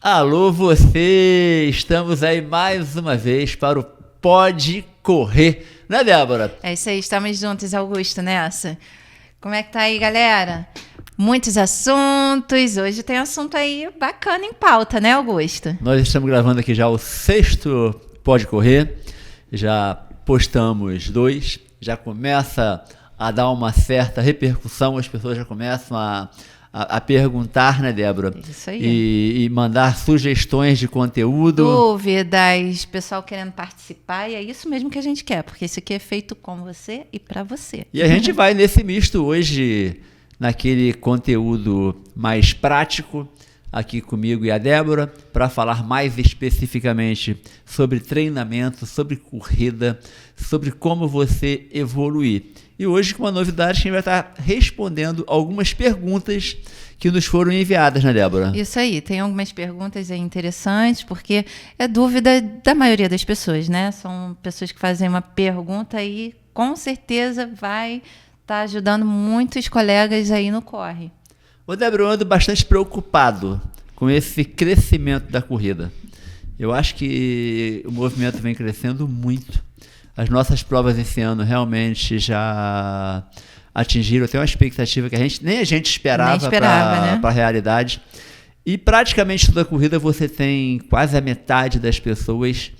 Alô você! Estamos aí mais uma vez para o Pode Correr, né, Débora? É isso aí, estamos juntos, Augusto, nessa. Como é que tá aí, galera? Muitos assuntos. Hoje tem assunto aí bacana em pauta, né, Augusto? Nós estamos gravando aqui já o 6º Pode Correr. Já postamos 2. Já começa a dar uma certa repercussão. As pessoas já começam a perguntar, né, Débora? Isso aí. E mandar sugestões de conteúdo. Dúvidas, pessoal querendo participar. E é isso mesmo que a gente quer, porque isso aqui é feito com você e para você. E a gente vai nesse misto hoje, naquele conteúdo mais prático, aqui comigo e a Débora, para falar mais especificamente sobre treinamento, sobre corrida, sobre como você evoluir. E hoje, com uma novidade, a gente vai estar respondendo algumas perguntas que nos foram enviadas, né, Débora? Isso aí, tem algumas perguntas aí interessantes, porque é dúvida da maioria das pessoas, né? São pessoas que fazem uma pergunta e com certeza vai estar ajudando muitos colegas aí no corre. Ô, Débora, eu ando bastante preocupado com esse crescimento da corrida. Eu acho que o movimento vem crescendo muito. As nossas provas esse ano realmente já atingiram até uma expectativa que nem a gente esperava para a realidade. E praticamente toda a corrida você tem quase a metade das pessoas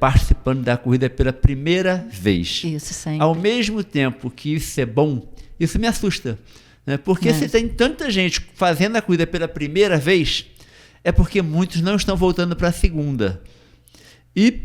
participando da corrida pela primeira vez. Isso, sempre. Ao mesmo tempo que isso é bom, isso me assusta. Né? Porque se tem tanta gente fazendo a corrida pela primeira vez, é porque muitos não estão voltando para a segunda. E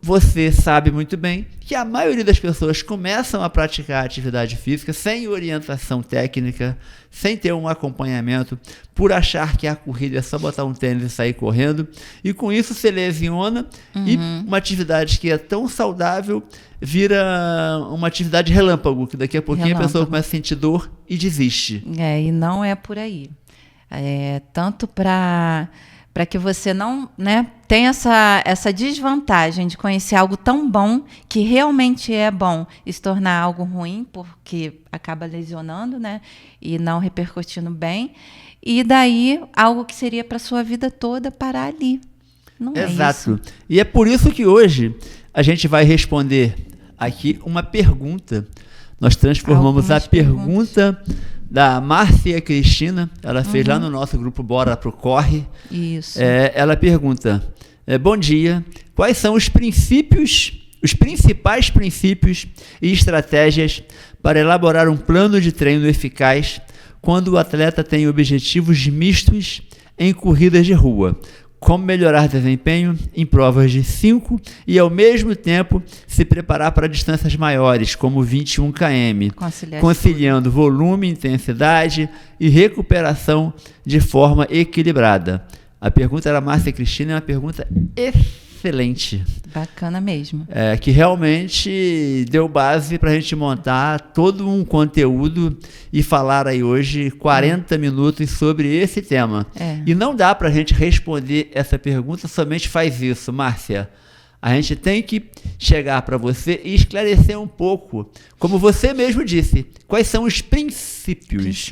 você sabe muito bem que a maioria das pessoas começam a praticar atividade física sem orientação técnica, sem ter um acompanhamento, por achar que a corrida é só botar um tênis e sair correndo, e com isso se lesiona, e uma atividade que é tão saudável vira uma atividade relâmpago, que daqui a pouquinho a pessoa começa a sentir dor e desiste. E não é por aí. Tanto para que você não, né, tenha essa desvantagem de conhecer algo tão bom, que realmente é bom, e se tornar algo ruim, porque acaba lesionando, né, e não repercutindo bem, e daí algo que seria para a sua vida toda parar ali. Não é isso. Exato. E é por isso que hoje a gente vai responder aqui uma pergunta. Nós transformamos a pergunta da Márcia Cristina, ela fez lá no nosso grupo Bora Pro Corre. Isso. Ela pergunta: bom dia, quais são os principais princípios e estratégias para elaborar um plano de treino eficaz quando o atleta tem objetivos mistos em corridas de rua? Como melhorar desempenho em provas de 5 e, ao mesmo tempo, se preparar para distâncias maiores, como 21 km, conciliando volume, intensidade e recuperação de forma equilibrada. A pergunta da Márcia Cristina é uma pergunta excelente. Bacana mesmo. Que realmente deu base para a gente montar todo um conteúdo e falar aí hoje 40 minutos sobre esse tema. E não dá para a gente responder essa pergunta, somente faz isso, Márcia. A gente tem que chegar para você e esclarecer um pouco, como você mesmo disse, quais são os princípios.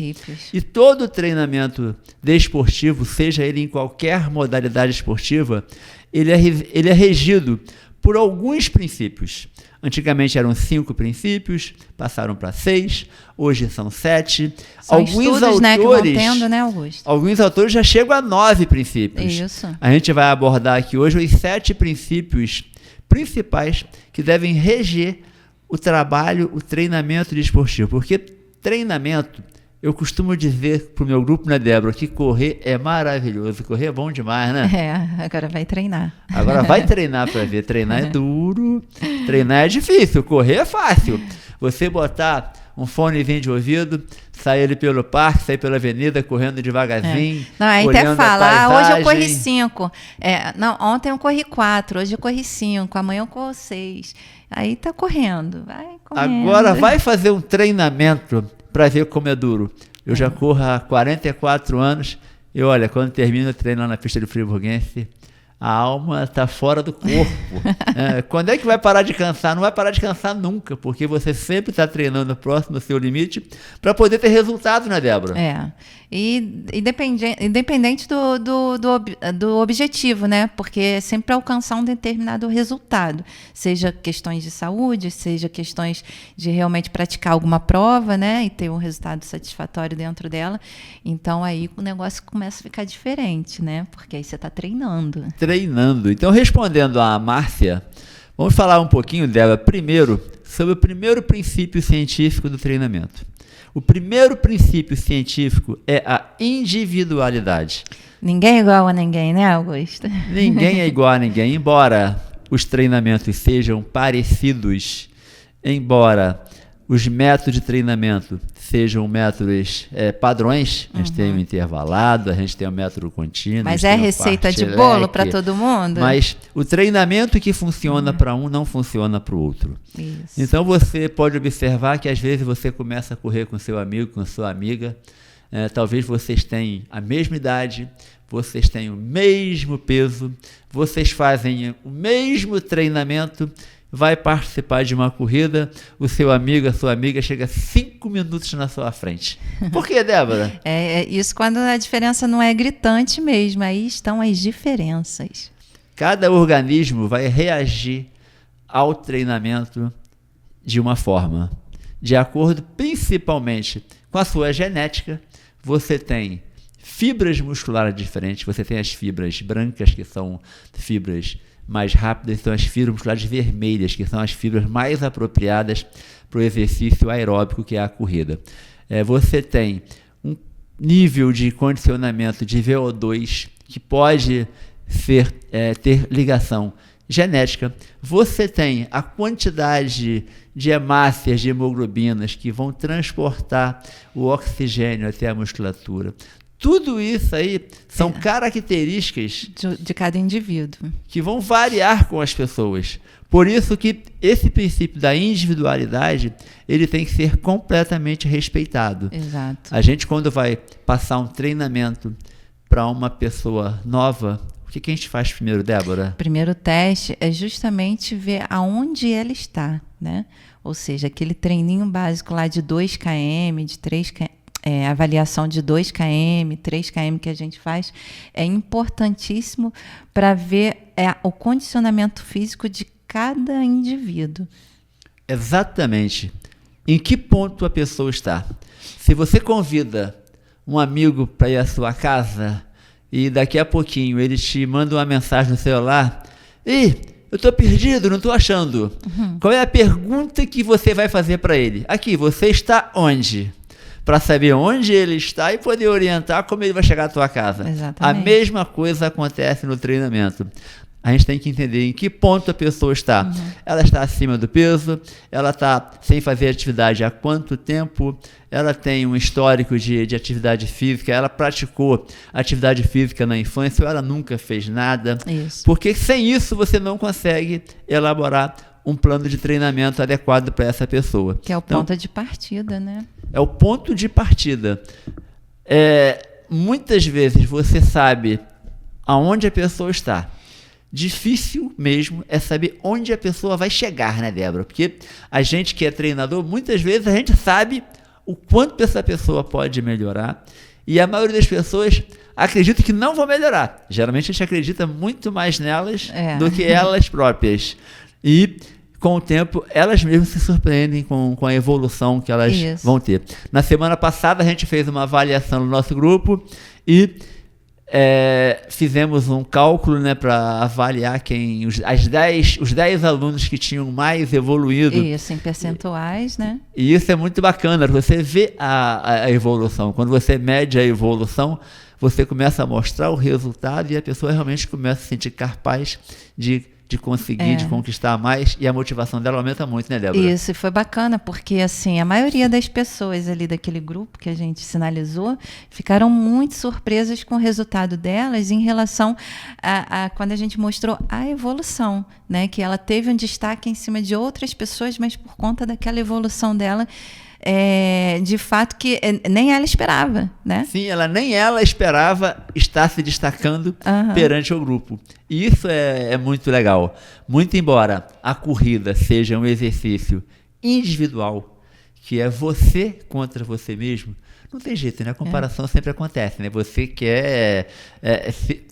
E todo treinamento desportivo, seja ele em qualquer modalidade esportiva, ele é regido por alguns princípios. Antigamente eram 5 princípios, passaram para 6, hoje são 7. Alguns autores, que vão tendo, né, Augusto? Alguns autores já chegam a 9 princípios. Isso. A gente vai abordar aqui hoje os 7 princípios principais que devem reger o trabalho, o treinamento desportivo. Porque treinamento, eu costumo dizer pro meu grupo, né, Débora, que correr é maravilhoso, correr é bom demais, né? Agora vai treinar. Agora vai treinar para ver. Treinar é duro, treinar é difícil, correr é fácil. Você botar um fonezinho de ouvido, sair ali pelo parque, sair pela avenida, correndo devagarzinho. Não, aí até fala, hoje eu corri 5. Ontem eu corri 4, hoje eu corri 5, amanhã eu corro 6. Aí tá correndo, vai correndo. Agora vai fazer um treinamento para ver como é duro. Eu já corro há 44 anos e olha, quando termino o treino lá na pista do Friburguense, A alma está fora do corpo. Quando é que vai parar de cansar? Não vai parar de cansar nunca, porque você sempre está treinando próximo ao seu limite para poder ter resultado, né, Débora? E independente do objetivo, né? Porque é sempre alcançar um determinado resultado, seja questões de saúde, seja questões de realmente praticar alguma prova, né? E ter um resultado satisfatório dentro dela. Então aí o negócio começa a ficar diferente, né? Porque aí você está treinando. Então, respondendo a Márcia, vamos falar um pouquinho dela primeiro sobre o primeiro princípio científico do treinamento. O primeiro princípio científico é a individualidade. Ninguém é igual a ninguém, né, Augusto? Ninguém é igual a ninguém, embora os treinamentos sejam parecidos, embora os métodos de treinamento sejam métodos padrões, a gente tem um intervalado, a gente tem um método contínuo. Mas é receita de bolo para todo mundo? Mas o treinamento que funciona para um não funciona para o outro. Isso. Então você pode observar que às vezes você começa a correr com seu amigo, com sua amiga, talvez vocês tenham a mesma idade, vocês têm o mesmo peso, vocês fazem o mesmo treinamento, vai participar de uma corrida, o seu amigo, a sua amiga chega 5 minutos na sua frente. Por quê, Débora? É isso quando a diferença não é gritante mesmo, aí estão as diferenças. Cada organismo vai reagir ao treinamento de uma forma, de acordo principalmente com a sua genética. Você tem fibras musculares diferentes, você tem as fibras brancas, que são fibras mais rápidas, são as fibras musculares vermelhas, que são as fibras mais apropriadas para o exercício aeróbico, que é a corrida. Você tem um nível de condicionamento de VO2 que pode ter ligação genética. Você tem a quantidade de hemácias, de hemoglobinas que vão transportar o oxigênio até a musculatura. Tudo isso aí são características de cada indivíduo que vão variar com as pessoas. Por isso que esse princípio da individualidade, ele tem que ser completamente respeitado. Exato. A gente, quando vai passar um treinamento para uma pessoa nova, o que a gente faz primeiro, Débora? O primeiro teste é justamente ver aonde ela está, né? Ou seja, aquele treininho básico lá de 2 km, de 3 km, avaliação de 2 km, 3 km que a gente faz, é importantíssimo para ver o condicionamento físico de cada indivíduo. Exatamente. Em que ponto a pessoa está? Se você convida um amigo para ir à sua casa e daqui a pouquinho ele te manda uma mensagem no celular, eu estou perdido, não estou achando. Qual é a pergunta que você vai fazer para ele? Aqui, você está onde? Para saber onde ele está e poder orientar como ele vai chegar à tua casa. Exatamente. A mesma coisa acontece no treinamento. A gente tem que entender em que ponto a pessoa está. Ela está acima do peso, ela está sem fazer atividade há quanto tempo, ela tem um histórico de atividade física, ela praticou atividade física na infância ou ela nunca fez nada. Isso. Porque sem isso você não consegue elaborar um plano de treinamento adequado para essa pessoa. Que é o ponto de partida, né? É o ponto de partida. Muitas vezes você sabe aonde a pessoa está. Difícil mesmo é saber onde a pessoa vai chegar, né, Débora? Porque a gente que é treinador, muitas vezes a gente sabe o quanto essa pessoa pode melhorar e a maioria das pessoas acredita que não vão melhorar. Geralmente a gente acredita muito mais nelas do que elas próprias. E com o tempo, elas mesmas se surpreendem com a evolução que elas vão ter. Na semana passada, a gente fez uma avaliação no nosso grupo e fizemos um cálculo, né, para avaliar os 10 alunos que tinham mais evoluído. Isso, em percentuais, né? E isso é muito bacana, você vê a evolução. Quando você mede a evolução, você começa a mostrar o resultado e a pessoa realmente começa a se sentir capaz de conseguir, de conquistar mais, e a motivação dela aumenta muito, né, Débora? Isso, e foi bacana, porque assim, a maioria das pessoas ali daquele grupo que a gente sinalizou, ficaram muito surpresas com o resultado delas em relação a quando a gente mostrou a evolução, né, que ela teve um destaque em cima de outras pessoas, mas por conta daquela evolução dela, de fato que nem ela esperava, né? Sim, nem ela esperava estar se destacando perante o grupo. E isso é muito legal. Muito embora a corrida seja um exercício individual, que é você contra você mesmo, não tem jeito, né? A comparação sempre acontece, né? Você quer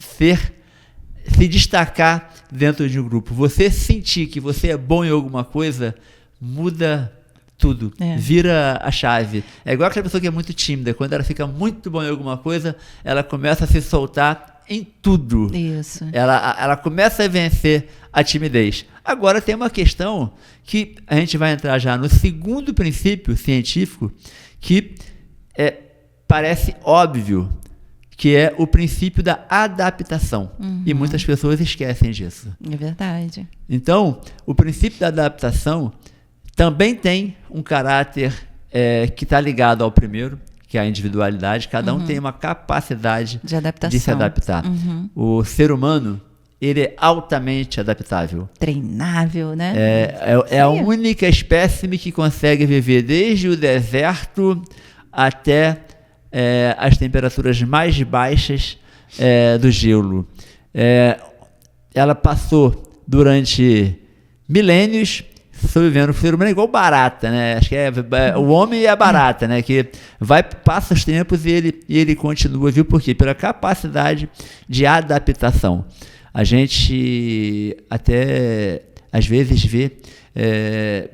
se destacar dentro de um grupo. Você sentir que você é bom em alguma coisa, muda tudo. Vira a chave. É igual aquela pessoa que é muito tímida. Quando ela fica muito bom em alguma coisa, ela começa a se soltar em tudo. Isso. Ela começa a vencer a timidez. Agora tem uma questão que a gente vai entrar já no segundo princípio científico, que parece óbvio, que é o princípio da adaptação. E muitas pessoas esquecem disso. É verdade. Então, o princípio da adaptação também tem um caráter que está ligado ao primeiro, que é a individualidade. Cada um tem uma capacidade de se adaptar. O ser humano, ele é altamente adaptável. Treinável, né? É a única espécime que consegue viver desde o deserto até as temperaturas mais baixas do gelo. Ela passou durante milênios sobrevivendo. O ser humano é igual barata, né? Acho que o homem é a barata, né? Que passa os tempos e ele continua, viu? Por quê? Pela capacidade de adaptação. A gente até às vezes vê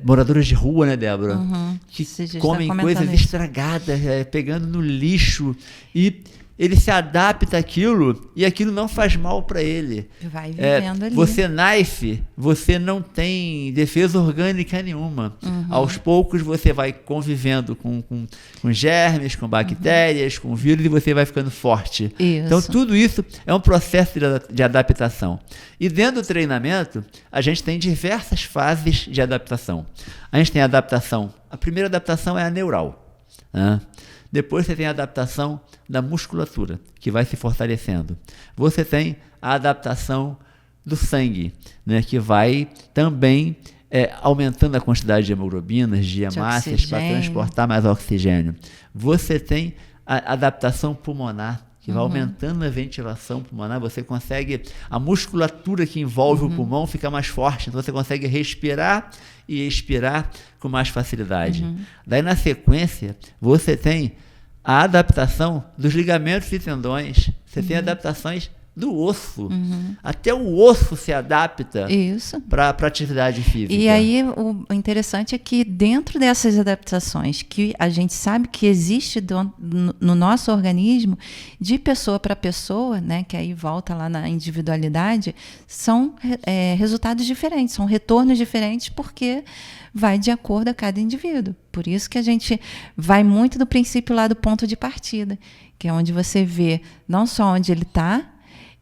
moradores de rua, né, Débora? Que comem coisas estragadas, pegando no lixo, e ele se adapta àquilo e aquilo não faz mal para ele. Vai vivendo ali. Você nasce, você não tem defesa orgânica nenhuma. Aos poucos você vai convivendo com germes, com bactérias, com vírus, e você vai ficando forte. Isso. Então tudo isso é um processo de adaptação. E dentro do treinamento, a gente tem diversas fases de adaptação. A gente tem a adaptação. A primeira adaptação é a neural, né? Depois você tem a adaptação da musculatura, que vai se fortalecendo. Você tem a adaptação do sangue, né, que vai também aumentando a quantidade de hemoglobinas, de hemácias, para transportar mais oxigênio. Você tem a adaptação pulmonar, que vai aumentando a ventilação pulmonar. Você consegue, a musculatura que envolve o pulmão fica mais forte, então você consegue respirar e expirar com mais facilidade. Daí, na sequência, você tem a adaptação dos ligamentos e tendões. Você tem adaptações do osso. Até o osso se adapta para a atividade física. E aí, o interessante é que dentro dessas adaptações que a gente sabe que existe no nosso organismo, de pessoa para pessoa, né, que aí volta lá na individualidade, são resultados diferentes, são retornos diferentes, porque vai de acordo a cada indivíduo. Por isso que a gente vai muito do princípio lá do ponto de partida, que é onde você vê não só onde ele está,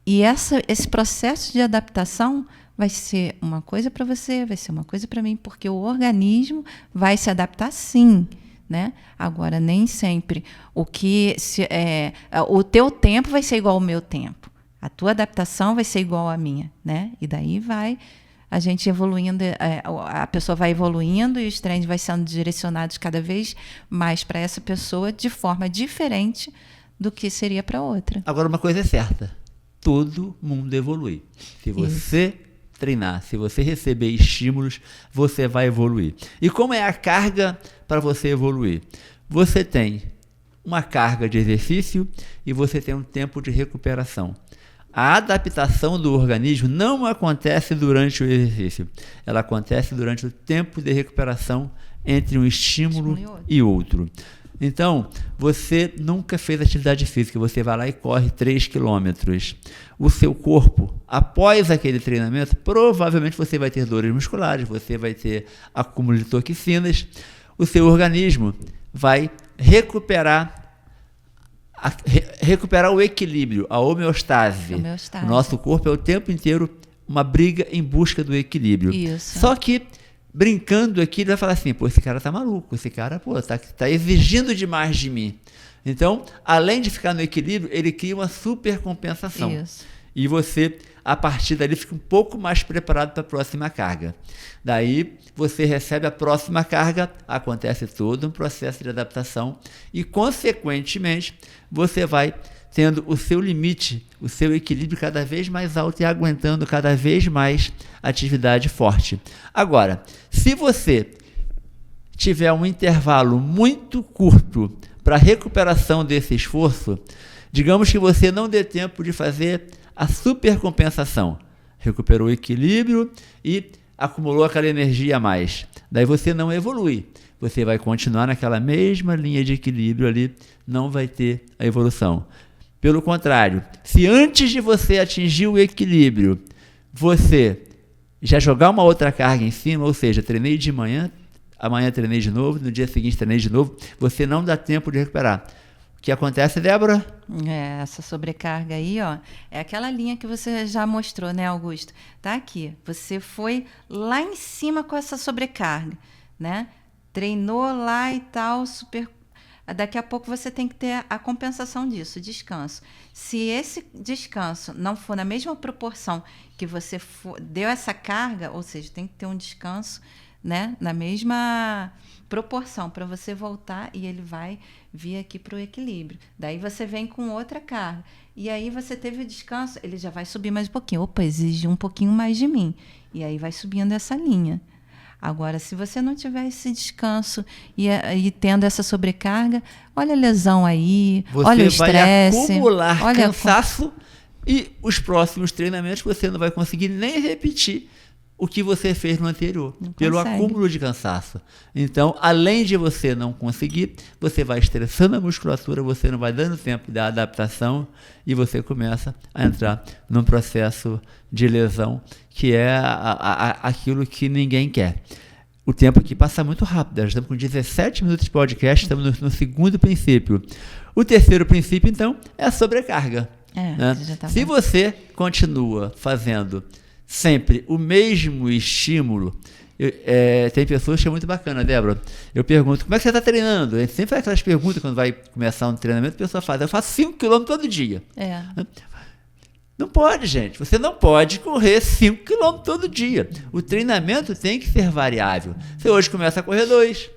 e esse processo de adaptação vai ser uma coisa para você, vai ser uma coisa para mim, porque o organismo vai se adaptar, sim, né? Agora, nem sempre o teu tempo vai ser igual ao meu tempo, a tua adaptação vai ser igual à minha, né? E daí vai a gente evoluindo, a pessoa vai evoluindo e os treinos vai sendo direcionados cada vez mais para essa pessoa de forma diferente do que seria para outra. Agora, uma coisa é certa: todo mundo evolui. Se você treinar, se você receber estímulos, você vai evoluir. E como é a carga para você evoluir? Você tem uma carga de exercício e você tem um tempo de recuperação. A adaptação do organismo não acontece durante o exercício. Ela acontece durante o tempo de recuperação entre um estímulo e outro. Então, você nunca fez atividade física, você vai lá e corre 3 quilômetros. O seu corpo, após aquele treinamento, provavelmente você vai ter dores musculares, você vai ter acúmulo de toxinas. O seu organismo vai recuperar o equilíbrio, a homeostase. O nosso corpo é o tempo inteiro uma briga em busca do equilíbrio. Isso. Só que, brincando aqui, ele vai falar assim: pô, esse cara tá maluco, esse cara, tá exigindo demais de mim. Então, além de ficar no equilíbrio, ele cria uma supercompensação. Isso. E você, a partir dali, fica um pouco mais preparado para a próxima carga. Daí, você recebe a próxima carga, acontece todo um processo de adaptação e, consequentemente, você vai tendo o seu limite, o seu equilíbrio cada vez mais alto e aguentando cada vez mais atividade forte. Agora, se você tiver um intervalo muito curto para recuperação desse esforço, digamos que você não dê tempo de fazer a supercompensação, recuperou o equilíbrio e acumulou aquela energia a mais. Daí você não evolui, você vai continuar naquela mesma linha de equilíbrio ali, não vai ter a evolução. Pelo contrário, se antes de você atingir o equilíbrio, você já jogar uma outra carga em cima, ou seja, treinei de manhã, amanhã treinei de novo, no dia seguinte treinei de novo, você não dá tempo de recuperar. O que acontece, Débora? Essa sobrecarga aí, ó, é aquela linha que você já mostrou, né, Augusto? Tá aqui. Você foi lá em cima com essa sobrecarga, né? Treinou lá e tal, super. Daqui a pouco você tem que ter a compensação disso, descanso. Se esse descanso não for na mesma proporção que você deu essa carga, ou seja, tem que ter um descanso, né, na mesma proporção para você voltar e ele vai vir aqui para o equilíbrio. Daí você vem com outra carga. E aí você teve o descanso, ele já vai subir mais um pouquinho. Opa, exige um pouquinho mais de mim. E aí vai subindo essa linha. Agora, se você não tiver esse descanso e tendo essa sobrecarga, olha a lesão aí, olha o estresse. Você vai acumular cansaço e os próximos treinamentos você não vai conseguir nem repetir o que você fez no anterior, pelo acúmulo de cansaço. Então, além de você não conseguir, você vai estressando a musculatura, você não vai dando tempo da adaptação e você começa a entrar num processo de lesão que é aquilo que ninguém quer. O tempo aqui passa muito rápido, nós estamos com 17 minutos de podcast, estamos no segundo princípio. O terceiro princípio, então, é a sobrecarga. Né? Se você continua fazendo sempre o mesmo estímulo, tem pessoas que é muito bacana, Débora. Eu pergunto, como é que você está treinando? A gente sempre faz aquelas perguntas quando vai começar um treinamento, a pessoa faz, eu faço 5 km todo dia. Não pode, gente. Você não pode correr 5 km todo dia. O treinamento tem que ser variável. Você hoje começa a correr 2,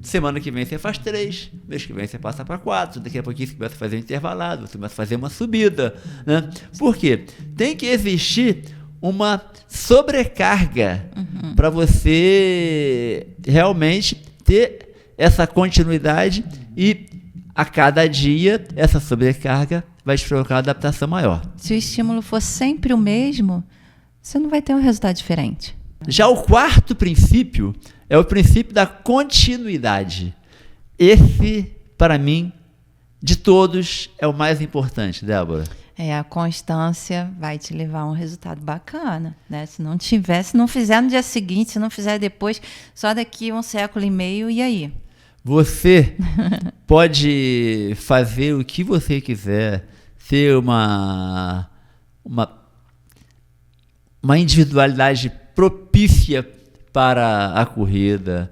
semana que vem você faz 3, mês que vem você passa para 4, daqui a pouquinho você começa a fazer um intervalado, você começa a fazer uma subida. Né? Por quê? Tem que existir uma sobrecarga para você realmente ter essa continuidade e a cada dia essa sobrecarga vai te provocar uma adaptação maior. Se o estímulo for sempre o mesmo, você não vai ter um resultado diferente. Já o quarto princípio é o princípio da continuidade. Esse, para mim, de todos, é o mais importante, Débora. A constância vai te levar a um resultado bacana, né? Se não tiver, se não fizer no dia seguinte, se não fizer depois, só daqui 1 século e meio, e aí? Você pode fazer o que você quiser, ter uma individualidade propícia para a corrida,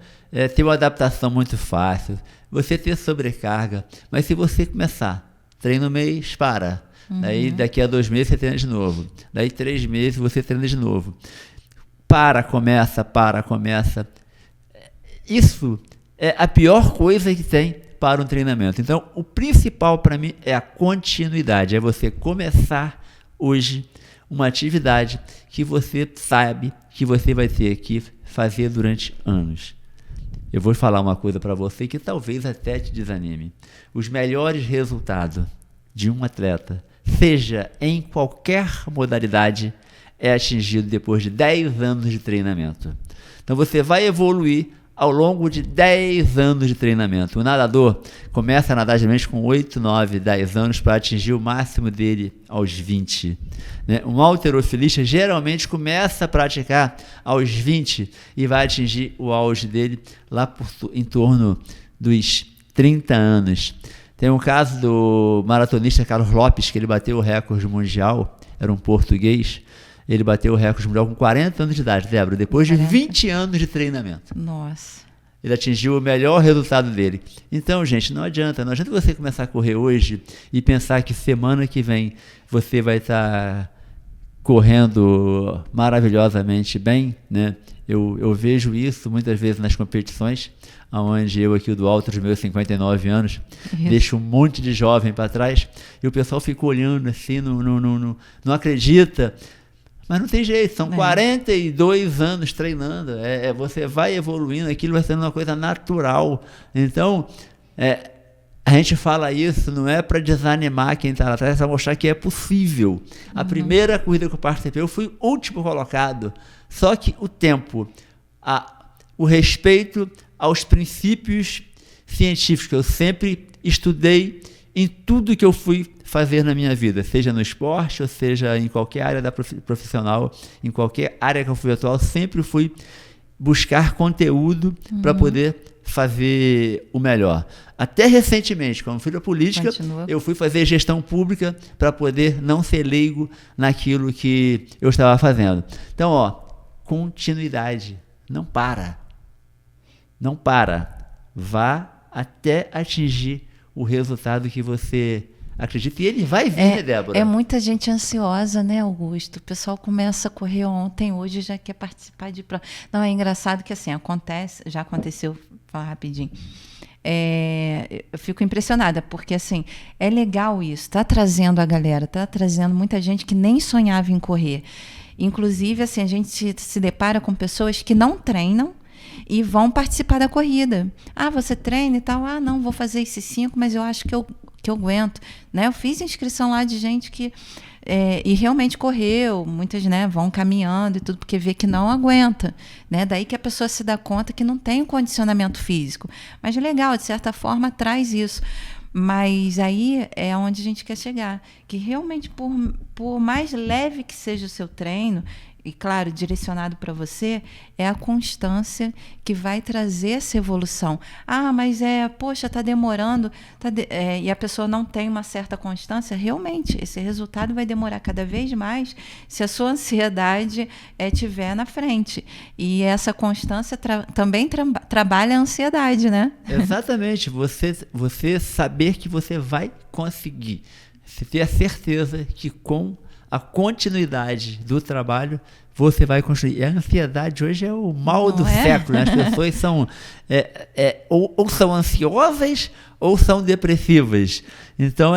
ter uma adaptação muito fácil, você ter sobrecarga, mas se você começar, treina um mês, para. Daí daqui a 2 meses você treina de novo. Daí 3 meses você treina de novo. Começa. Isso é a pior coisa que tem para um treinamento. Então, o principal para mim é a continuidade. É você começar hoje uma atividade que você sabe que você vai ter que fazer durante anos. Eu vou falar uma coisa para você que talvez até te desanime. Os melhores resultados de um atleta, seja em qualquer modalidade, é atingido depois de 10 anos de treinamento. Então você vai evoluir ao longo de 10 anos de treinamento. O nadador começa a nadar geralmente com 8, 9, 10 anos para atingir o máximo dele aos 20. Né? Um halterofilista geralmente começa a praticar aos 20 e vai atingir o auge dele lá em torno dos 30 anos. Tem um caso do maratonista Carlos Lopes, que ele bateu o recorde mundial, era um português, ele bateu o recorde mundial com 40 anos de idade, Débora, depois de 20 anos de treinamento. Nossa. Ele atingiu o melhor resultado dele. Então, gente, não adianta você começar a correr hoje e pensar que semana que vem você vai estar correndo maravilhosamente bem, né? Eu vejo isso muitas vezes nas competições, onde eu aqui do alto dos meus 59 anos, deixo um monte de jovem para trás, e o pessoal fica olhando assim, não acredita, mas não tem jeito, são 42 anos treinando, você vai evoluindo, aquilo vai sendo uma coisa natural. Então, a gente fala isso, não é para desanimar quem está lá atrás, é para mostrar que é possível. A primeira corrida que eu participei, eu fui último colocado, só que o tempo, o respeito aos princípios científicos que eu sempre estudei em tudo que eu fui fazer na minha vida, seja no esporte, ou seja em qualquer área da profissional, em qualquer área que eu fui atual, sempre fui buscar conteúdo para poder fazer o melhor. Até recentemente, como fui da política, eu fui fazer gestão pública para poder não ser leigo naquilo que eu estava fazendo. Então, continuidade. Não para. Não para. Vá até atingir o resultado que você acredita. E ele vai vir, né, Débora? É muita gente ansiosa, né, Augusto? O pessoal começa a correr ontem, hoje já quer participar de prova. Não, é engraçado que assim, já aconteceu, vou falar rapidinho. Eu fico impressionada, porque assim, é legal isso, está trazendo a galera, está trazendo muita gente que nem sonhava em correr. Inclusive, assim, a gente se depara com pessoas que não treinam e vão participar da corrida. Você treina e tal? Não, vou fazer esses 5, mas eu acho que eu aguento. Né? Eu fiz inscrição lá de gente que e realmente correu, muitas, né, vão caminhando e tudo, porque vê que não aguenta. Né? Daí que a pessoa se dá conta que não tem um condicionamento físico. Mas legal, de certa forma, traz isso. Mas aí é onde a gente quer chegar, que realmente por mais leve que seja o seu treino, e claro, direcionado para você, é a constância que vai trazer essa evolução. Mas poxa, está demorando, e a pessoa não tem uma certa constância, realmente, esse resultado vai demorar cada vez mais se a sua ansiedade estiver na frente. E essa constância também trabalha a ansiedade, né? Exatamente, você saber que você vai conseguir, você ter a certeza que com a continuidade do trabalho, você vai construir. E a ansiedade hoje é o mal do século. Né? As pessoas são ou são ansiosas ou são depressivas. Então,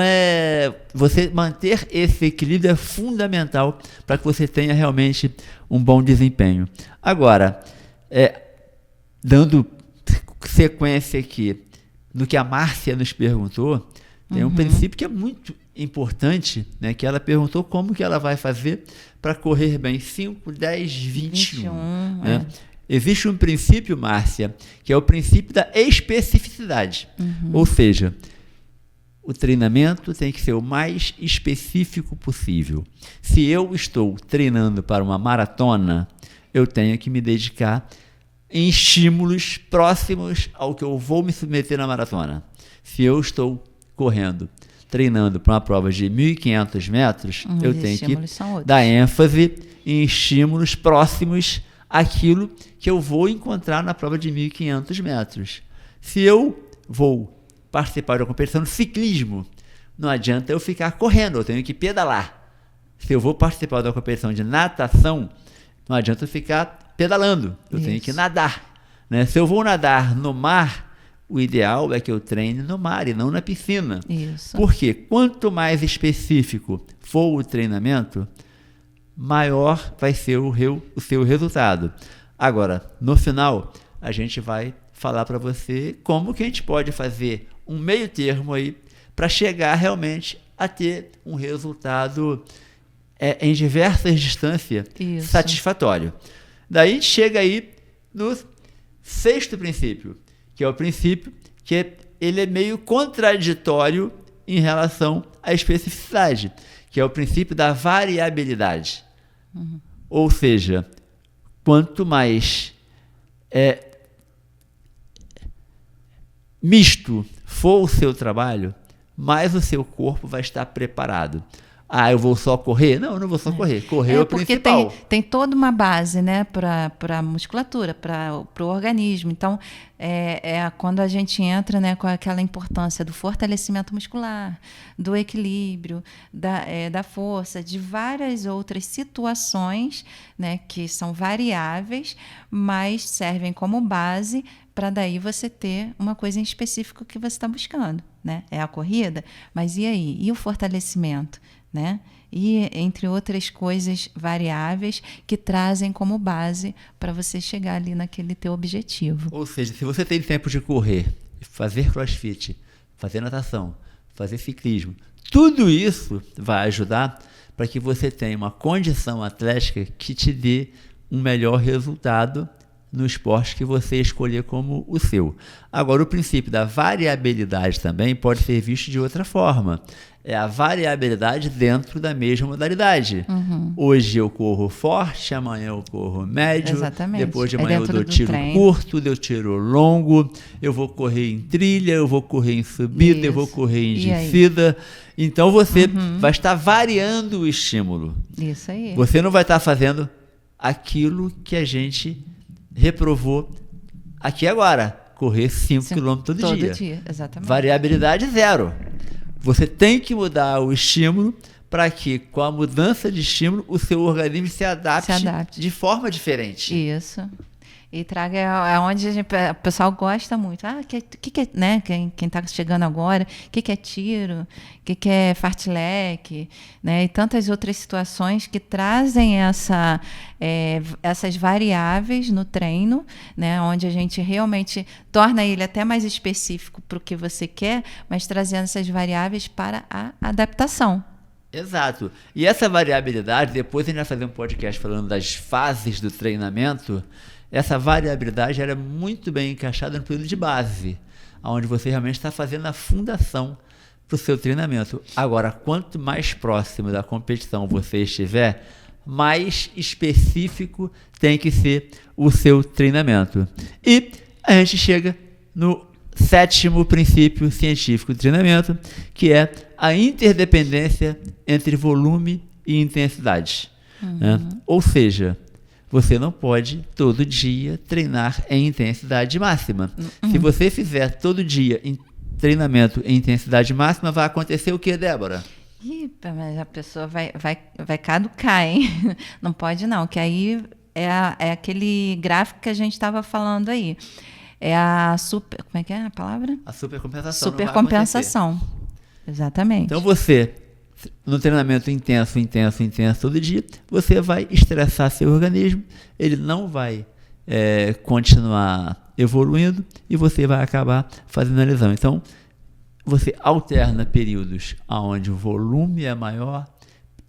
você manter esse equilíbrio é fundamental para que você tenha realmente um bom desempenho. Agora, dando sequência aqui no que a Márcia nos perguntou, tem um princípio que é muito importante, né, que ela perguntou como que ela vai fazer para correr bem 5, 10, 21. Né? Existe um princípio, Márcia, que é o princípio da especificidade. Ou seja, o treinamento tem que ser o mais específico possível. Se eu estou treinando para uma maratona, eu tenho que me dedicar em estímulos próximos ao que eu vou me submeter na maratona. Se eu estou treinando para uma prova de 1.500 metros, eu tenho que dar ênfase em estímulos próximos àquilo que eu vou encontrar na prova de 1.500 metros. Se eu vou participar de uma competição de ciclismo, não adianta eu ficar correndo, eu tenho que pedalar. Se eu vou participar de uma competição de natação, não adianta eu ficar pedalando, eu tenho que nadar. Né? Se eu vou nadar no mar, o ideal é que eu treine no mar e não na piscina. Isso. Porque quanto mais específico for o treinamento, maior vai ser o seu resultado. Agora, no final, a gente vai falar para você como que a gente pode fazer um meio termo aí para chegar realmente a ter um resultado em diversas distâncias satisfatório. Daí a gente chega aí no 6º princípio, que é o princípio que ele é meio contraditório em relação à especificidade, que é o princípio da variabilidade. Ou seja, quanto mais misto for o seu trabalho, mais o seu corpo vai estar preparado. eu vou só correr? Não, eu não vou só correr. Correr é o principal. Porque tem toda uma base, né, para a musculatura, para o organismo. Então, quando a gente entra, né, com aquela importância do fortalecimento muscular, do equilíbrio, da força, de várias outras situações, né, que são variáveis, mas servem como base para daí você ter uma coisa em específico que você está buscando, né? É a corrida, mas e aí? E o fortalecimento, né? E entre outras coisas variáveis que trazem como base para você chegar ali naquele teu objetivo. Ou seja, se você tem tempo de correr, fazer crossfit, fazer natação, fazer ciclismo, tudo isso vai ajudar para que você tenha uma condição atlética que te dê um melhor resultado no esporte que você escolher como o seu. Agora, o princípio da variabilidade também pode ser visto de outra forma. É a variabilidade dentro da mesma modalidade. Uhum. Hoje eu corro forte, amanhã eu corro médio, exatamente. Depois de amanhã eu dou tiro curto, eu tiro longo, eu vou correr em trilha, eu vou correr em subida, eu vou correr em descida. Então você vai estar variando o estímulo. Isso aí. Você não vai estar fazendo aquilo que a gente reprovou aqui agora, correr 5 km todo dia. Exatamente. Variabilidade zero. Você tem que mudar o estímulo para que, com a mudança de estímulo, o seu organismo se adapte de forma diferente. Isso. E traga onde o pessoal gosta muito. Que né? Quem está chegando agora, o que é tiro, o que é fartlek, né? E tantas outras situações que trazem essas variáveis no treino, né? Onde a gente realmente torna ele até mais específico para o que você quer, mas trazendo essas variáveis para a adaptação. Exato. E essa variabilidade, depois a gente vai fazer um podcast falando das fases do treinamento. Essa variabilidade era muito bem encaixada no período de base, onde você realmente está fazendo a fundação para o seu treinamento. Agora, quanto mais próximo da competição você estiver, mais específico tem que ser o seu treinamento. E a gente chega no 7º princípio científico de treinamento, que é a interdependência entre volume e intensidade. Né? Ou seja, você não pode todo dia treinar em intensidade máxima. Se você fizer todo dia treinamento em intensidade máxima, vai acontecer o que, Débora? Mas a pessoa vai caducar, hein? Não pode não, que aí é aquele gráfico que a gente estava falando aí. É como é que é a palavra? A supercompensação. Supercompensação. Exatamente. Então você, no treinamento intenso todo dia, você vai estressar seu organismo, ele não vai continuar evoluindo e você vai acabar fazendo a lesão. Então, você alterna períodos onde o volume é maior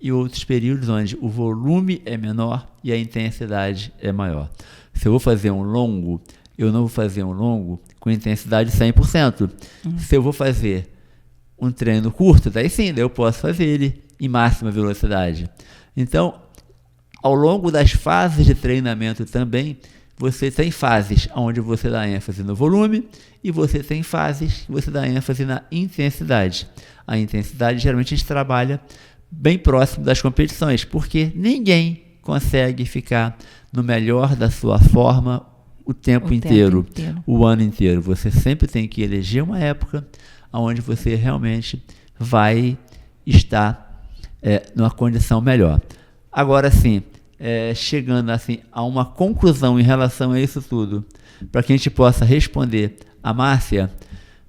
e outros períodos onde o volume é menor e a intensidade é maior. Se eu vou fazer um longo, eu não vou fazer um longo com intensidade 100%. Se eu vou fazer um treino curto, daí sim, eu posso fazer ele em máxima velocidade. Então, ao longo das fases de treinamento também, você tem fases onde você dá ênfase no volume e você tem fases que você dá ênfase na intensidade. A intensidade, geralmente, a gente trabalha bem próximo das competições, porque ninguém consegue ficar no melhor da sua forma o tempo inteiro, o ano inteiro. Você sempre tem que eleger uma época onde você realmente vai estar numa condição melhor. Agora sim, chegando assim, a uma conclusão em relação a isso tudo, para que a gente possa responder a Márcia.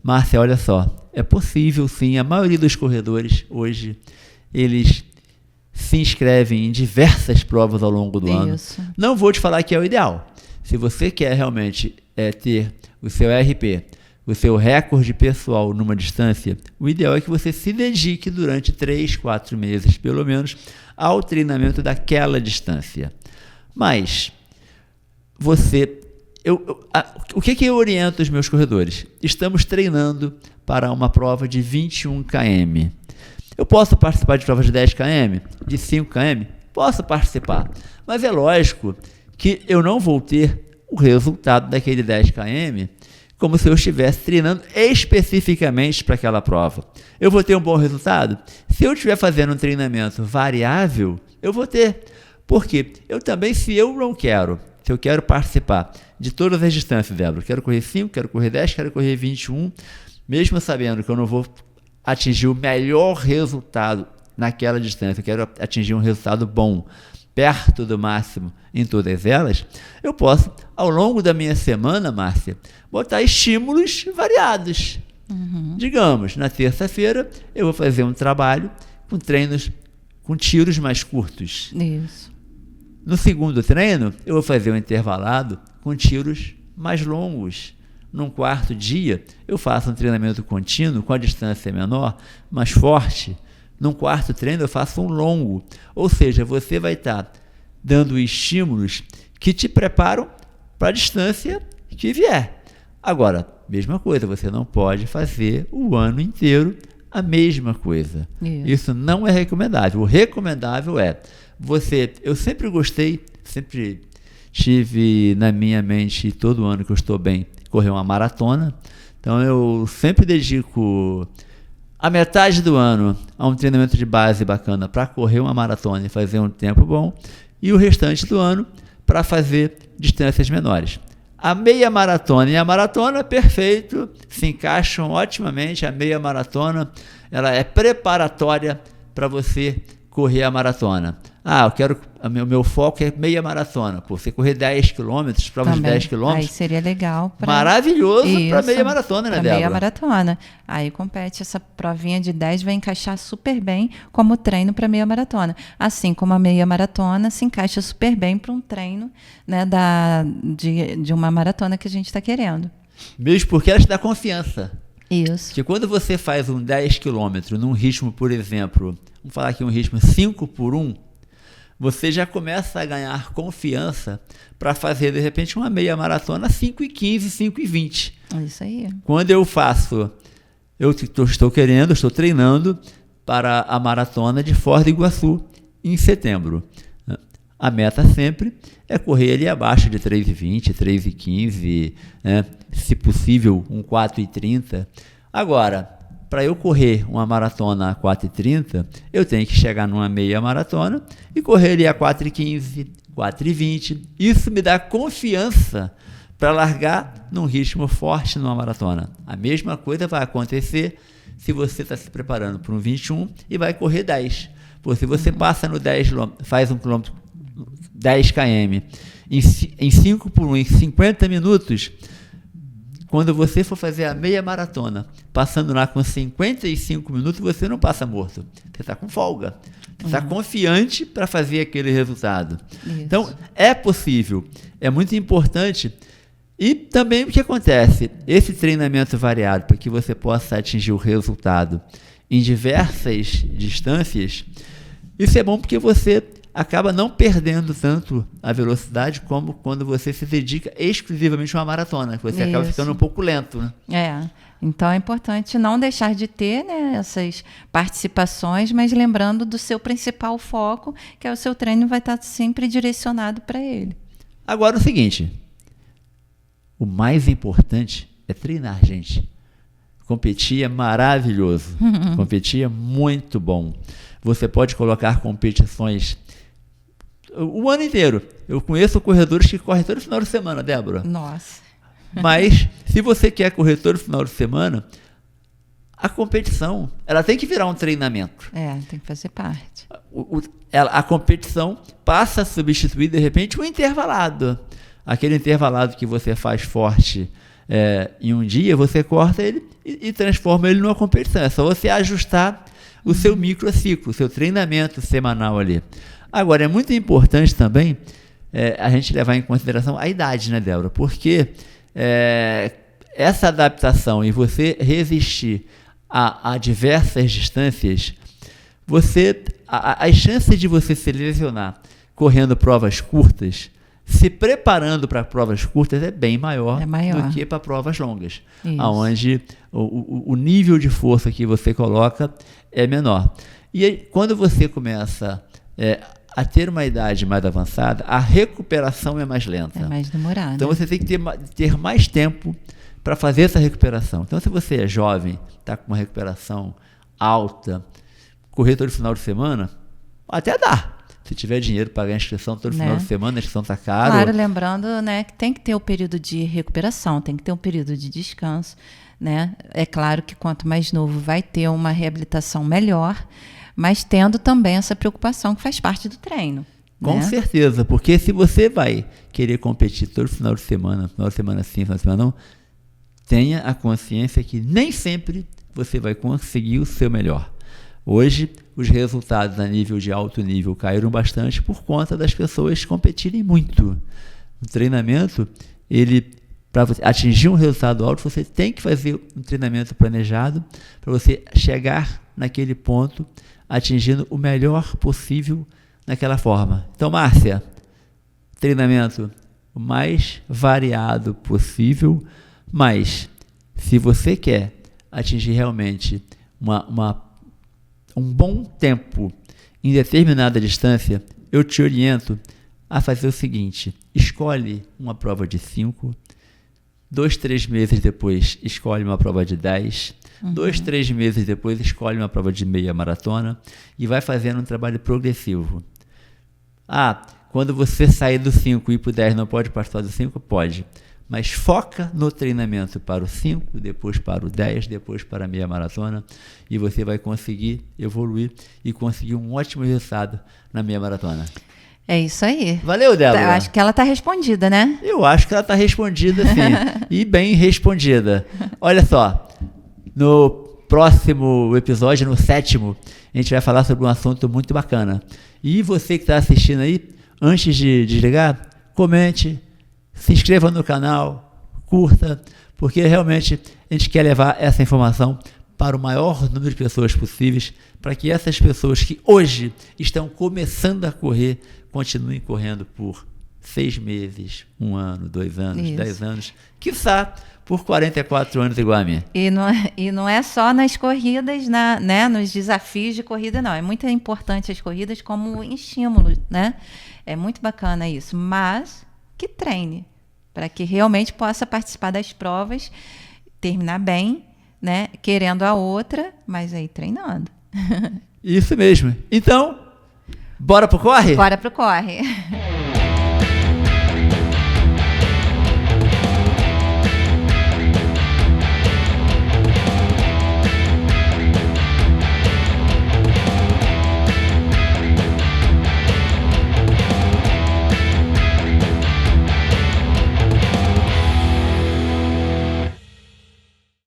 Márcia, olha só, é possível sim, a maioria dos corredores hoje, eles se inscrevem em diversas provas ao longo do ano. Não vou te falar que é o ideal. Se você quer realmente ter o seu RP, o seu recorde pessoal numa distância, o ideal é que você se dedique durante 3, 4 meses, pelo menos, ao treinamento daquela distância. Mas, o que eu oriento os meus corredores? Estamos treinando para uma prova de 21 km. Eu posso participar de provas de 10 km? De 5 km? Posso participar. Mas é lógico que eu não vou ter o resultado daquele 10 km como se eu estivesse treinando especificamente para aquela prova. Eu vou ter um bom resultado? Se eu estiver fazendo um treinamento variável, eu vou ter. Por quê? Se eu quero participar de todas as distâncias, Débora, quero correr 5, quero correr 10, quero correr 21, mesmo sabendo que eu não vou atingir o melhor resultado naquela distância, eu quero atingir um resultado bom, perto do máximo em todas elas, eu posso, ao longo da minha semana, Márcia, botar estímulos variados. Digamos, na terça-feira, eu vou fazer um trabalho com treinos com tiros mais curtos. Isso. No segundo treino, eu vou fazer um intervalado com tiros mais longos. Num quarto dia, eu faço um treinamento contínuo com a distância menor, mais forte. Num quarto treino, eu faço um longo. Ou seja, você vai estar dando estímulos que te preparam para a distância que vier. Agora, mesma coisa, você não pode fazer o ano inteiro a mesma coisa. Isso não é recomendável. O recomendável é eu sempre gostei, sempre tive na minha mente, todo ano que eu estou bem, correr uma maratona. Então eu sempre dedico a metade do ano a um treinamento de base bacana para correr uma maratona e fazer um tempo bom, e o restante do ano para fazer distâncias menores. A meia maratona e a maratona, perfeito, se encaixam otimamente. A meia maratona, ela é preparatória para você correr a maratona. O meu foco é meia maratona. Você correr 10 quilômetros, provas de 10 quilômetros. Aí seria legal. Maravilhoso para meia maratona, né, Débora? Meia maratona. Aí compete, essa provinha de 10 vai encaixar super bem como treino para meia maratona. Assim como a meia maratona se encaixa super bem para um treino, né, de uma maratona que a gente está querendo. Mesmo porque ela te dá confiança. Isso. Porque quando você faz um 10 quilômetros num ritmo, por exemplo, vamos falar aqui um ritmo 5:1, você já começa a ganhar confiança para fazer, de repente, uma meia maratona 5:15, 5:20. Isso aí. Quando eu faço, estou treinando para a maratona de Foz do Iguaçu em setembro. A meta sempre é correr ali abaixo de 3:20, 3:15, né? Se possível, um 4:30. Agora, para eu correr uma maratona a 4:30, eu tenho que chegar numa meia maratona e correr ali a 4:15, 4:20. Isso me dá confiança para largar num ritmo forte numa maratona. A mesma coisa vai acontecer se você está se preparando para um 21 e vai correr 10. Se você passa no 10 km, faz um quilômetro 10 km em 5:1, em 50 minutos, quando você for fazer a meia maratona, passando lá com 55 minutos, você não passa morto. Você está com folga. Você está confiante para fazer aquele resultado. Isso. Então, é possível. É muito importante. E também o que acontece? Esse treinamento variado, para que você possa atingir o resultado em diversas distâncias, isso é bom porque você acaba não perdendo tanto a velocidade como quando você se dedica exclusivamente a uma maratona, que você acaba ficando um pouco lento, né? Então é importante não deixar de ter, né, essas participações, mas lembrando do seu principal foco, que é o seu treino vai estar sempre direcionado para ele. Agora o seguinte, o mais importante é treinar, gente. Competir é maravilhoso, competir é muito bom. Você pode colocar competições o ano inteiro. Eu conheço corredores que correm todo final de semana, Débora. Nossa. Mas, se você quer correr todo final de semana, a competição, ela tem que virar um treinamento. Tem que fazer parte. A competição passa a substituir, de repente, um intervalado. Aquele intervalado que você faz forte em um dia, você corta ele e transforma ele numa competição. É só você ajustar o seu microciclo, o seu treinamento semanal ali. Agora, é muito importante também a gente levar em consideração a idade, né, Débora? Porque essa adaptação e você resistir a diversas distâncias, as chances de você se lesionar correndo provas curtas, se preparando para provas curtas, é bem maior do que para provas longas, onde o nível de força que você coloca é menor. E aí, quando você começa a ter uma idade mais avançada, a recuperação é mais lenta. É mais demorada. Então você tem que ter mais tempo para fazer essa recuperação. Então, se você é jovem, está com uma recuperação alta, correr todo final de semana, até dá. Se tiver dinheiro para pagar a inscrição todo final de semana, a inscrição está caro. Claro, lembrando, né, que tem que ter o período de recuperação, tem que ter um período de descanso, né? É claro que quanto mais novo vai ter uma reabilitação melhor, mas tendo também essa preocupação que faz parte do treino. Com certeza, porque se você vai querer competir todo final de semana sim, final de semana não, tenha a consciência que nem sempre você vai conseguir o seu melhor. Hoje, os resultados a nível de alto nível caíram bastante por conta das pessoas competirem muito. O treinamento, para você atingir um resultado alto, você tem que fazer um treinamento planejado para você chegar naquele ponto, atingindo o melhor possível naquela forma. Então, Márcia, treinamento o mais variado possível, mas se você quer atingir realmente um bom tempo em determinada distância, eu te oriento a fazer o seguinte: escolhe uma prova de 5, 2, 3 meses depois escolhe uma prova de 10, 2, 3 meses depois escolhe uma prova de meia maratona e vai fazendo um trabalho progressivo. Quando você sair do 5 e ir para o 10 não pode participar do 5? Pode. Mas foca no treinamento para o 5, depois para o 10, depois para a meia maratona, e você vai conseguir evoluir e conseguir um ótimo resultado na meia maratona. É isso aí. Valeu, Débora. Eu acho que ela está respondida, né? Eu acho que ela está respondida, sim. E bem respondida. Olha só, no próximo episódio, no 7º, a gente vai falar sobre um assunto muito bacana. E você que está assistindo aí, antes de desligar, comente, se inscreva no canal, curta, porque realmente a gente quer levar essa informação para o maior número de pessoas possíveis, para que essas pessoas que hoje estão começando a correr, continuem correndo por 6 meses, 1 ano, 2 anos, Isso. 10 anos, quiçá por 44 anos igual a mim. E não é só nas corridas, nos desafios de corrida, não. É muito importante as corridas como estímulo, né? É muito bacana isso, mas que treine, para que realmente possa participar das provas, terminar bem, né? Querendo a outra, mas aí treinando. Isso mesmo. Então, bora pro corre? Bora pro corre.